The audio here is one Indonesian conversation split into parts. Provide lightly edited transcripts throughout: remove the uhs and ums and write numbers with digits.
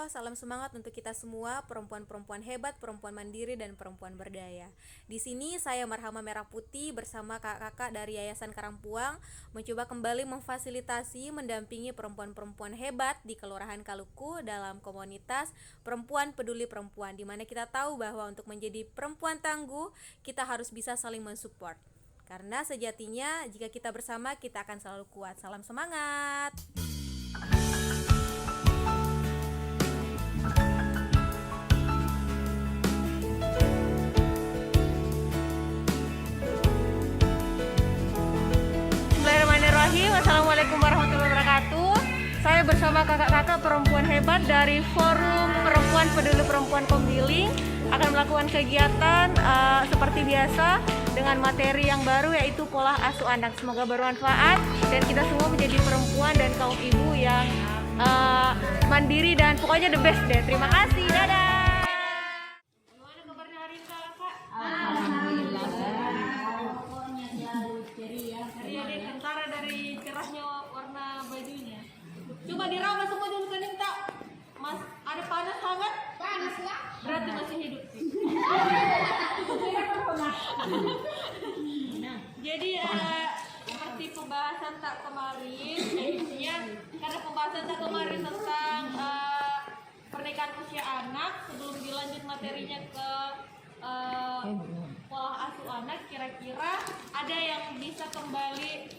salam semangat untuk kita semua, perempuan-perempuan hebat, perempuan mandiri, dan perempuan berdaya. Di sini saya Marhama Merah Putih bersama kakak-kakak dari Yayasan Karangpuang mencoba kembali memfasilitasi, mendampingi perempuan-perempuan hebat di Kelurahan Kaluku dalam komunitas Perempuan Peduli Perempuan, di mana kita tahu bahwa untuk menjadi perempuan tangguh, kita harus bisa saling mensupport. Karena sejatinya jika kita bersama, kita akan selalu kuat. Salam semangat! Bismillahirrahmanirrahim. Assalamualaikum warahmatullahi wabarakatuh. Saya bersama kakak-kakak perempuan hebat dari Forum Perempuan Peduli Perempuan Kombiling akan melakukan kegiatan seperti biasa dengan materi yang baru, yaitu pola asuh anak. Semoga bermanfaat dan kita semua menjadi perempuan dan kaum ibu yang mandiri dan pokoknya the best deh. Terima kasih, dadah. Gimana kabarnya hari ini kakak? Alhamdulillah. Ceria deh, kentara dari cerahnya warna bajunya. Coba diraba semua dulu ke tak? Mas, ada panas hangat? Panas lah. Berarti masih hidup. Jadi seperti pembahasan tak kemarin, ya, karena pembahasan tak kemarin tentang pernikahan usia anak, sebelum dilanjut materinya ke pola asuh anak, kira-kira ada yang bisa kembali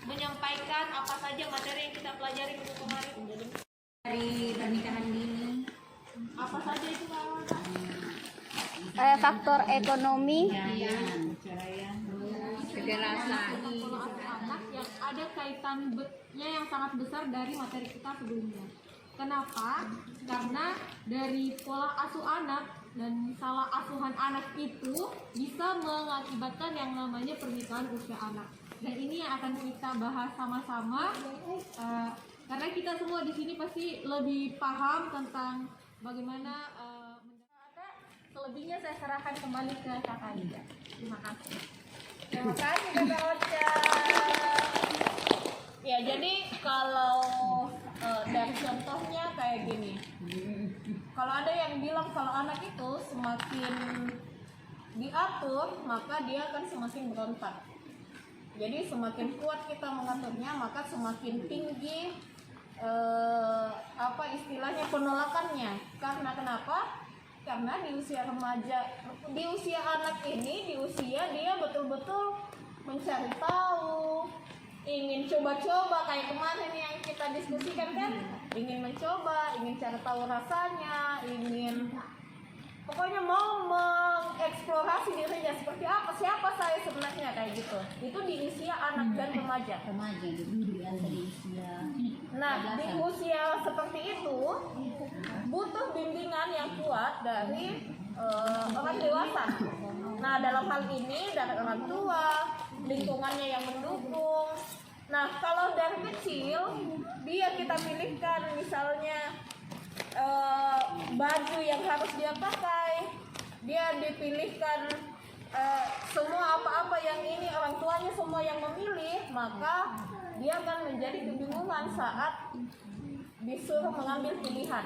menyampaikan apa saja materi yang kita pelajari minggu kemarin Dari pernikahan dini. apa saja itu Kak? Faktor ekonomi, kekerasan. Pola asuh anak yang ada kaitannya yang sangat besar dari materi kita sebelumnya. Kenapa? Karena dari pola asuh anak dan salah asuhan anak itu bisa mengakibatkan yang namanya pernikahan usia anak. Dan ini yang akan kita bahas sama-sama karena kita semua di sini pasti lebih paham tentang bagaimana selebihnya saya serahkan kembali ke Kakak Ida. Terima kasih. Terima kasih Kakak Ocha. Ya, jadi kalau dari contohnya kayak gini. Kalau ada yang bilang kalau anak itu semakin diatur, maka dia akan semakin berontak. Jadi semakin kuat kita mengaturnya, maka semakin tinggi apa istilahnya penolakannya. Karena kenapa? Karena di usia remaja, di usia anak ini, di usia dia betul-betul mencari tahu, ingin coba-coba kayak kemarin yang kita diskusikan kan, ingin mencoba, ingin cari tahu rasanya, ingin pokoknya mau mengeksplorasi dirinya seperti apa, siapa saya sebenarnya kayak gitu. Itu di usia anak dan remaja. Di usia. Nah, di usia seperti itu butuh bimbingan yang kuat dari orang dewasa. Nah, dalam hal ini dari orang tua, lingkungannya yang mendukung. Nah, kalau dari kecil dia kita pilihkan misalnya baju yang harus dia pakai, dia dipilihkan semua apa-apa yang ini orang tuanya semua yang memilih, maka dia akan menjadi kebingungan saat disuruh mengambil pilihan.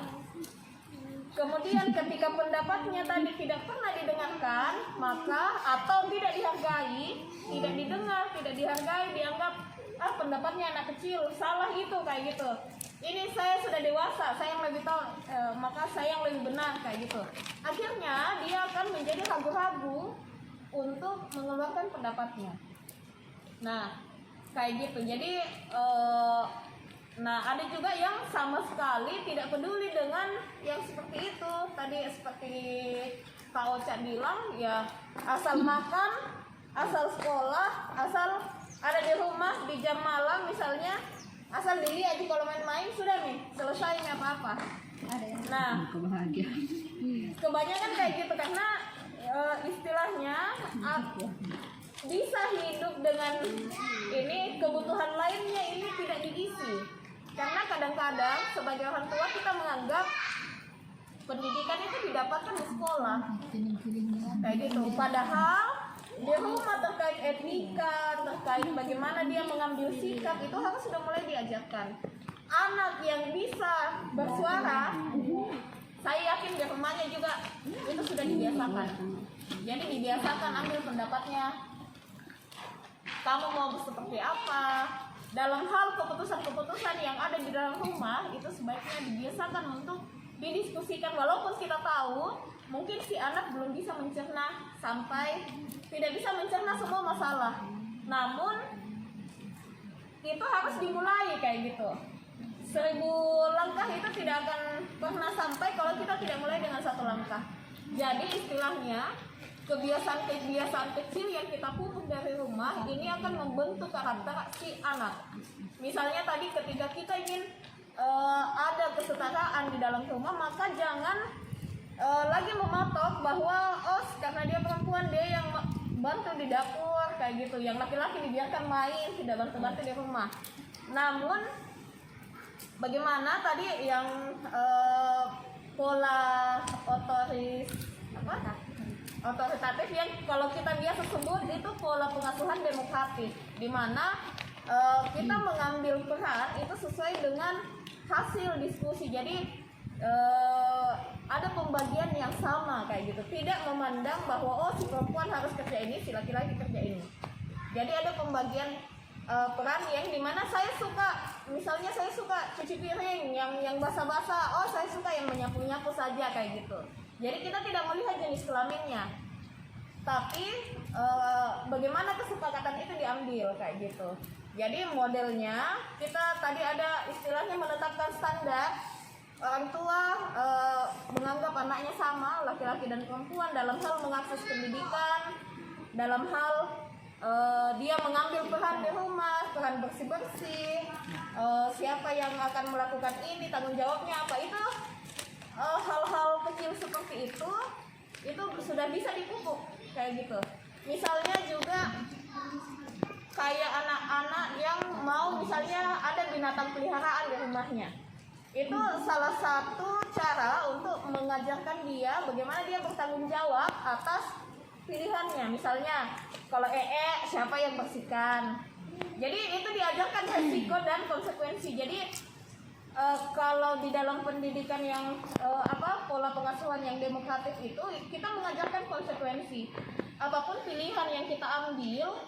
Kemudian ketika pendapatnya tadi tidak pernah didengarkan, maka atau tidak dihargai, tidak didengar, tidak dihargai, dianggap pendapatnya anak kecil, salah itu kayak gitu. Ini saya sudah dewasa, saya yang lebih tahu, maka saya yang lebih benar kayak gitu. Akhirnya dia akan menjadi ragu-ragu untuk mengeluarkan pendapatnya. Nah, kayak gitu. Jadi nah ada juga yang sama sekali tidak peduli dengan yang seperti itu. Tadi seperti Kak Ocha bilang, ya asal makan, asal sekolah, asal ada di rumah di jam malam misalnya, asal dilihat aja kalau main-main sudah nih selesai nggak apa-apa. Nah, kebanyakan kayak gitu karena istilahnya bisa hidup dengan ini, kebutuhan lainnya ini tidak diisi. Karena kadang-kadang sebagai orang tua kita menganggap pendidikan itu didapatkan di sekolah kayak gitu, padahal di rumah terkait etika, terkait bagaimana dia mengambil sikap itu harus sudah mulai diajarkan. Anak yang bisa bersuara, saya yakin di rumahnya juga itu sudah dibiasakan. Jadi dibiasakan ambil pendapatnya. Kamu mau seperti apa? Dalam hal keputusan-keputusan yang ada di dalam rumah itu sebaiknya dibiasakan untuk didiskusikan, walaupun kita tahu mungkin si anak belum bisa mencerna sampai tidak bisa mencerna semua masalah. Namun itu harus dimulai kayak gitu. 1000 langkah itu tidak akan pernah sampai kalau kita tidak mulai dengan 1 langkah. Jadi istilahnya kebiasaan-kebiasaan kecil yang kita pupuk dari rumah ini akan membentuk karakter si anak. Misalnya tadi ketika kita ingin ada kesetaraan di dalam rumah, maka jangan lagi mematok bahwa karena dia perempuan dia yang bantu di dapur kayak gitu, yang laki-laki dibiarkan main tidak bantu-bantu di rumah. Namun bagaimana tadi yang pola otoritatif yang kalau kita biasa sebut itu pola pengasuhan demokratis, di mana kita mengambil peran itu sesuai dengan hasil diskusi. Jadi ada pembagian yang sama kayak gitu, tidak memandang bahwa si perempuan harus kerja ini, si laki-laki kerja ini. Jadi ada pembagian peran yang dimana saya suka, misalnya saya suka cuci piring yang basah-basah, saya suka yang menyapu-nyapu saja kayak gitu. Jadi kita tidak melihat jenis kelaminnya, tapi bagaimana kesepakatan itu diambil kayak gitu. Jadi modelnya kita tadi ada istilahnya menetapkan standar. Orang tua menganggap anaknya sama, laki-laki dan perempuan, dalam hal mengakses pendidikan, dalam hal dia mengambil peran di rumah, peran bersih-bersih, siapa yang akan melakukan ini, tanggung jawabnya apa, itu hal-hal kecil seperti itu sudah bisa dipupuk kayak gitu. Misalnya juga kayak anak-anak yang mau misalnya ada binatang peliharaan di rumahnya, itu salah satu cara untuk mengajarkan dia bagaimana dia bertanggung jawab atas pilihannya. Misalnya kalau siapa yang bersihkan, jadi itu diajarkan resiko dan konsekuensi. Jadi kalau di dalam pendidikan yang pola pengasuhan yang demokratis itu kita mengajarkan konsekuensi. Apapun pilihan yang kita ambil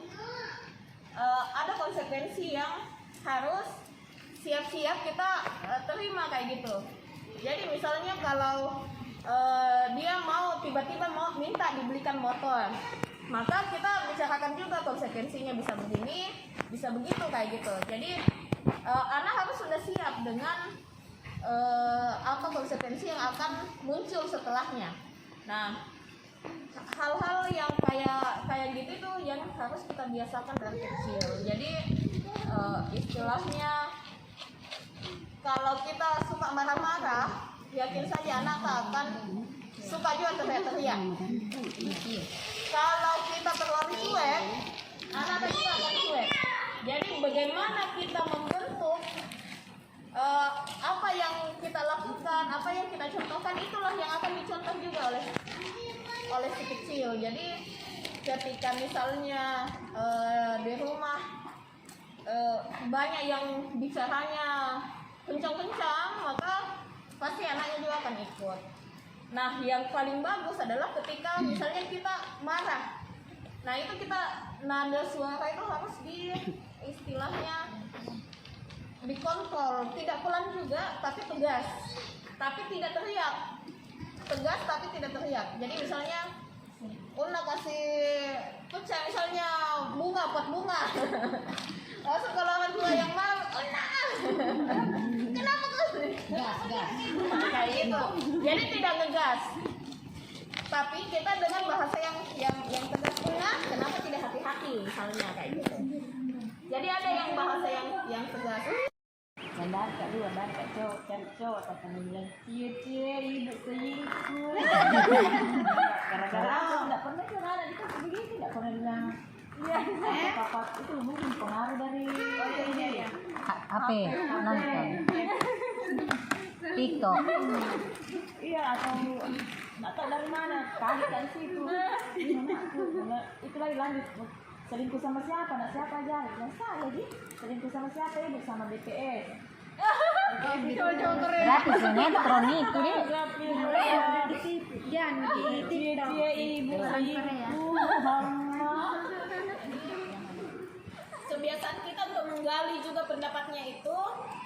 ada konsekuensi yang harus siap-siap kita terima kayak gitu. Jadi misalnya kalau dia mau tiba-tiba mau minta dibelikan motor, maka kita bicarakan juga konsekuensinya, bisa begini, bisa begitu kayak gitu. Jadi anak harus sudah siap dengan apa konsekuensi yang akan muncul setelahnya. Nah, hal-hal yang kayak gitu itu yang harus kita biasakan dari kecil. Jadi istilahnya kalau kita suka marah-marah, yakin saja anak akan suka juga teriak-teriak. Kalau kita terlalu cuek, anak juga akan cuek. Jadi bagaimana kita membentuk apa yang kita lakukan, apa yang kita contohkan, itulah yang akan dicontoh juga oleh si kecil. Jadi ketika misalnya di rumah banyak yang bicaranya kencang-kencang, maka pasti anaknya juga akan ikut. Nah, yang paling bagus adalah ketika misalnya kita marah. Nah, itu kita nada suara itu harus istilahnya dikontrol, tidak pelan juga tapi tegas, tapi tidak teriak. Tegas tapi tidak teriak. Jadi misalnya Una kasih pecah misalnya pot bunga. Langsung kalau orang tua yang marah, Una kenapa kasih? Gas. Kayak gitu. Jadi tidak ngegas. Tapi kita dengan bahasa yang tegas, Una kenapa tidak hati-hati misalnya kayak gitu. Jadi ada yang bahasa yang tegas. Bandar kak cowok kata bilang cie ibu selingkuh. Gara-gara aku tidak pernah kan anak itu begitu, tidak pernah bilang papa itu mungkin pengaruh dari ini ya. HP nonton TikTok. Iya, atau nggak tahu dari mana, kaget dari situ. Itu lagi lanjut, selingkuh sama siapa? Nak siapa aja? Bilang saya sih selingkuh sama siapa? Ibu sama BTS. Cowok-cowok keren. Berarti sinetron itu deh. Cie ibu sayangku mama. Kebiasaan kita untuk menggali juga pendapatnya itu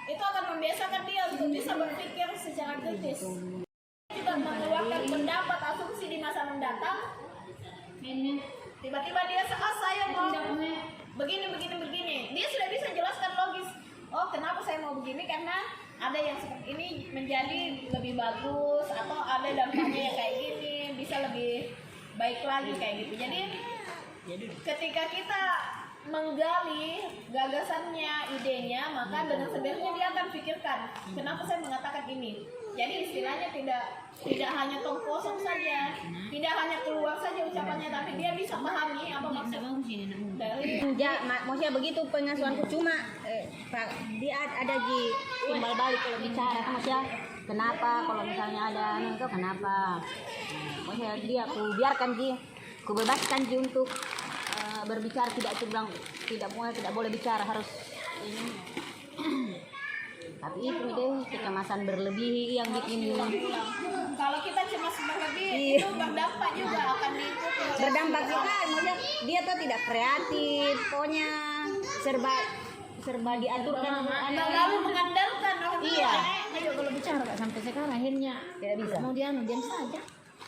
akan membiasakan dia untuk bisa berpikir secara kritis. Juga mengeluarkan pendapat asumsi di masa mendatang. Tiba-tiba dia saya mau begini. Dia sudah bisa jelaskan logis. Oh, kenapa saya mau begini? Karena ada yang seperti ini menjadi lebih bagus, atau ada dampaknya yang kayak gini bisa lebih baik lagi kayak gitu. Jadi ketika kita menggali gagasannya, idenya, maka dengan sendirinya dia akan pikirkan kenapa saya mengatakan ini. Jadi istilahnya tidak hanya tong kosong saja, tidak hanya keluar saja ucapannya, tapi dia bisa pahami apa maksud dari. Ya, maksudnya begitu pengasuhanku cuma dia ada di timbal balik kalau bicara, maksudnya kenapa kalau misalnya ada itu kenapa. Maksudnya dia aku biarkan ku bebaskan untuk berbicara, tidak bilang tidak boleh bicara, harus ini. Tapi itu deh kecemasan berlebih yang bikin Kalau kita cemas berlebih itu berdampak juga akan diikuti. berdampak juga. Maksudnya dia tuh tidak kreatif, pokoknya serba diaturkan Lalu mengandalkan orang Iya. Ayo kalau bicara Kak, sampai sekarang akhirnya tidak bisa. mau diam saja.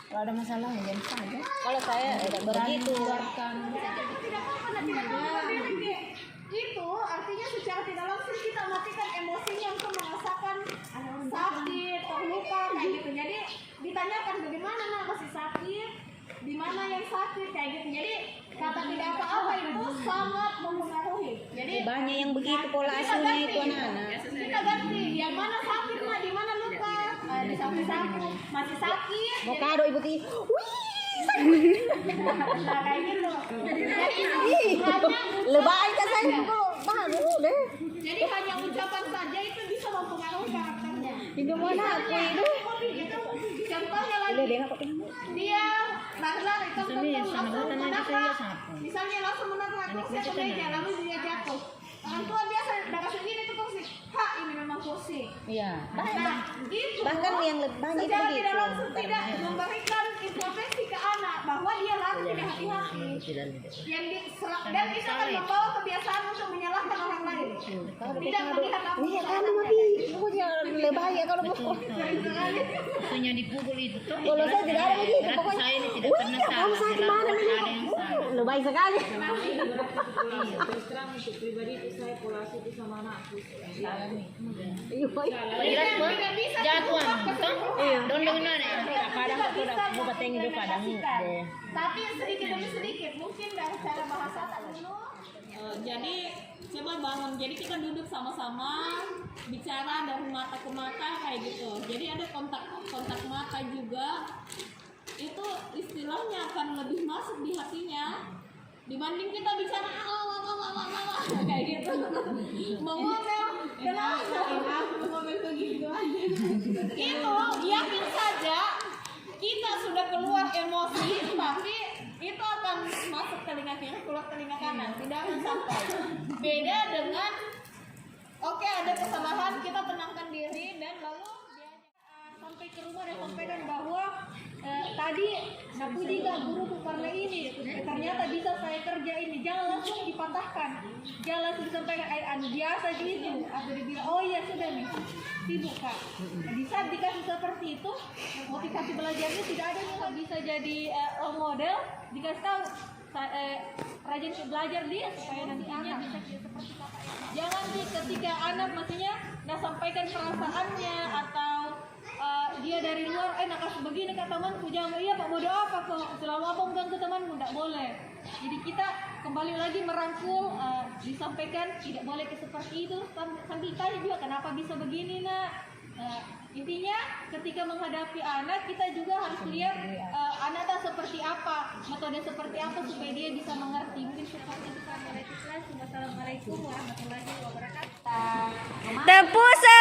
Kalau ada masalah diam saja. Kalau saya tidak begitu. Keluarkan. tidak apa-apa nanti itu artinya secara tidak langsung kita matikan emosinya untuk merasakan sakit, terluka kayak gitu. Jadi ditanyakan bagaimana nak masih sakit, di mana yang sakit kayak gitu. Jadi kata tidak apa-apa itu sangat mempengaruhi. Jadi Banyak yang begitu pola kita asuhnya ganti. itu anak-anak. Kita ganti yang mana sakit nak, di mana luka, di samping sakit masih sakit. Mau Jadi kado ibu ti. nah, kayak gitu. Jadi hanya Lebay kan saya kok baru deh. Jadi hanya ucapan saja itu bisa mempengaruhi karakternya. Itu mana aku itu? Contohnya lagi, Udah deh aku. dia lari-lari misalnya langsung menabrak kursi ke meja, lalu dia jatuh. Orang tua biasa udah kasih gini tuh kursi, ini memang kursi. Iya. Nah, itu Bahkan yang lebih banyak secara begitu. tidak langsung tidak memberikan introspeksi ke anak bahwa dia lari tidak hati-hati. Dan itu akan membawa kebiasaan untuk menyalahkan orang lain. Tidak melihat apa Iya kan tapi pokoknya lebay ya kalau mau. Waktunya dipukul itu tuh. Kalau saya tidak ada begitu Berarti pokoknya. saya ini tidak pernah Kamu salah. saya kemana Ada nih? yang salah. Lebay sekali. Terus terang untuk pribadi itu saya pola itu sama anakku. Iya. tidak bisa Jatuhan, diubah Iya. Don dengan kadang Tidak aku bisa udah mau patengin dulu kadang diimplementasikan. deh. Tapi sedikit demi sedikit mungkin dari cara bahasa dulu. Jadi coba bangun. Jadi kita duduk sama-sama bicara dari mata ke mata kayak gitu. Jadi ada kontak mata juga. Itu istilahnya akan lebih masuk di hatinya dibanding kita bicara kayak gitu. Mau ngomel kenapa ngomel begitu aja. Itu yakin saja kita sudah keluar emosi, tapi itu akan masuk telinga kiri, keluar telinga kanan, tidak akan sampai. Beda dengan oke, ada kesalahan, kita tenangkan diri dan lalu sampai ke rumah dan sampaikan bahwa tadi Napuji gak guruku karena ini, ternyata bisa saya kerja ini. Jangan langsung dipatahkan, jangan langsung disampaikan biasa gitu, atau dibilang oh iya sudah nih sibuk kak. Di saat dikasih seperti itu, motivasi belajarnya tidak ada nih, bisa jadi role model, dikasih tahu rajin belajar dia supaya nantinya bisa seperti kakak. Jangan nih ketika anak maksudnya sampaikan perasaannya atau dia dari luar nak kasih begini ke temanku, jangan iya pak bodoh apa kok selama apa bukan ke temanmu, tidak boleh. Jadi kita kembali lagi merangkul, disampaikan tidak boleh seperti itu, sambil tanya juga kenapa bisa begini nak. Intinya ketika menghadapi anak kita juga harus lihat anak seperti apa, metode seperti apa supaya dia bisa mengerti. Mungkin seperti itu. Assalamualaikum warahmatullahi wabarakatuh. Tempusa